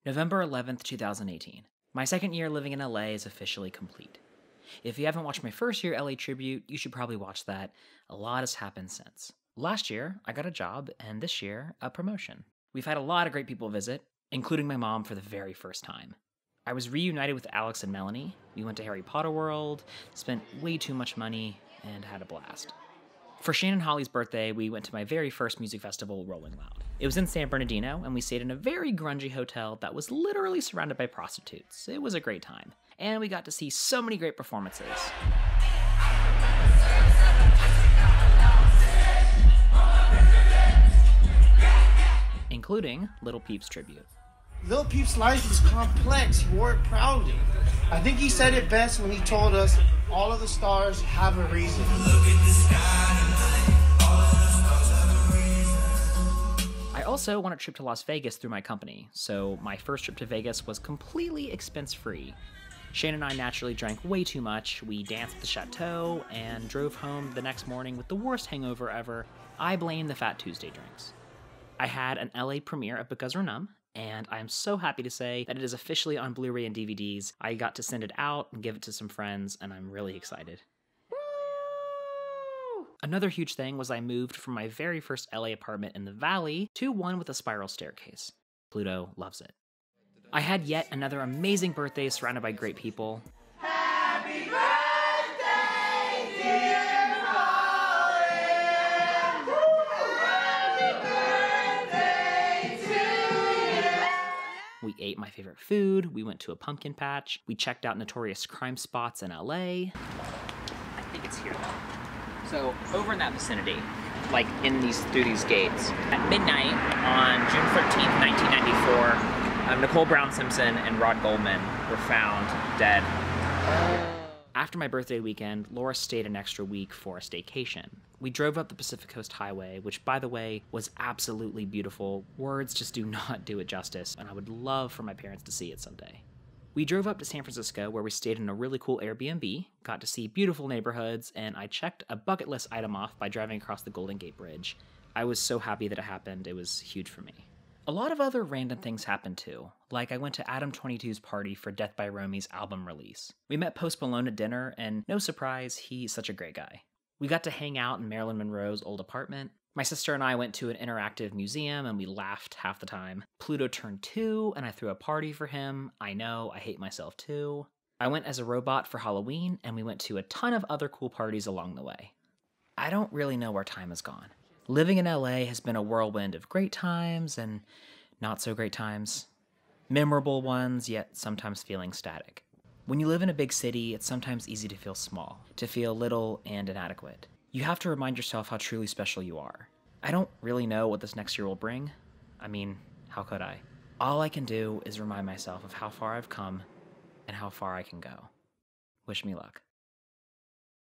November 11th, 2018. My second year living in LA is officially complete. If you haven't watched my first year LA tribute, you should probably watch that. A lot has happened since. Last year, I got a job, and this year, a promotion. We've had a lot of great people visit, including my mom for the very first time. I was reunited with Alex and Melanie. We went to Harry Potter World, spent way too much money, and had a blast. For Shane and Holly's birthday, we went to my very first music festival, Rolling Loud. It was in San Bernardino, and we stayed in a very grungy hotel that was literally surrounded by prostitutes. It was a great time, and we got to see so many great performances. Including Little Peep's tribute. Lil Peep's life is complex. He wore it proudly. I think he said it best when he told us all of the stars have a reason. I also won a trip to Las Vegas through my company, so my first trip to Vegas was completely expense-free. Shane and I naturally drank way too much, we danced at the chateau, and drove home the next morning with the worst hangover ever. I blame the Fat Tuesday drinks. I had an LA premiere at Because We're Numb, and I'm so happy to say that it is officially on Blu-ray and DVDs. I got to send it out and give it to some friends, and I'm really excited. Woo! Another huge thing was I moved from my very first LA apartment in the Valley to one with a spiral staircase. Pluto loves it. I had yet another amazing birthday surrounded by great people. Happy birthday, dear Colin! Happy birthday to you! We ate my favorite food, we went to a pumpkin patch, we checked out notorious crime spots in LA. I think it's here though. So over in that vicinity, like through these gates, at midnight on June 13th, 1994, Nicole Brown Simpson and Rod Goldman were found dead. After my birthday weekend, Laura stayed an extra week for a staycation. We drove up the Pacific Coast Highway, which, by the way, was absolutely beautiful. Words just do not do it justice, and I would love for my parents to see it someday. We drove up to San Francisco, where we stayed in a really cool Airbnb, got to see beautiful neighborhoods, and I checked a bucket list item off by driving across the Golden Gate Bridge. I was so happy that it happened. It was huge for me. A lot of other random things happened too, like I went to Adam 22's party for Death by Romy's album release. We met Post Malone at dinner, and no surprise, he's such a great guy. We got to hang out in Marilyn Monroe's old apartment. My sister and I went to an interactive museum, and we laughed half the time. Pluto turned 2, and I threw a party for him. I know, I hate myself too. I went as a robot for Halloween, and we went to a ton of other cool parties along the way. I don't really know where time has gone. Living in LA has been a whirlwind of great times and not so great times. Memorable ones, yet sometimes feeling static. When you live in a big city, it's sometimes easy to feel small, to feel little and inadequate. You have to remind yourself how truly special you are. I don't really know what this next year will bring. I mean, how could I? All I can do is remind myself of how far I've come and how far I can go. Wish me luck.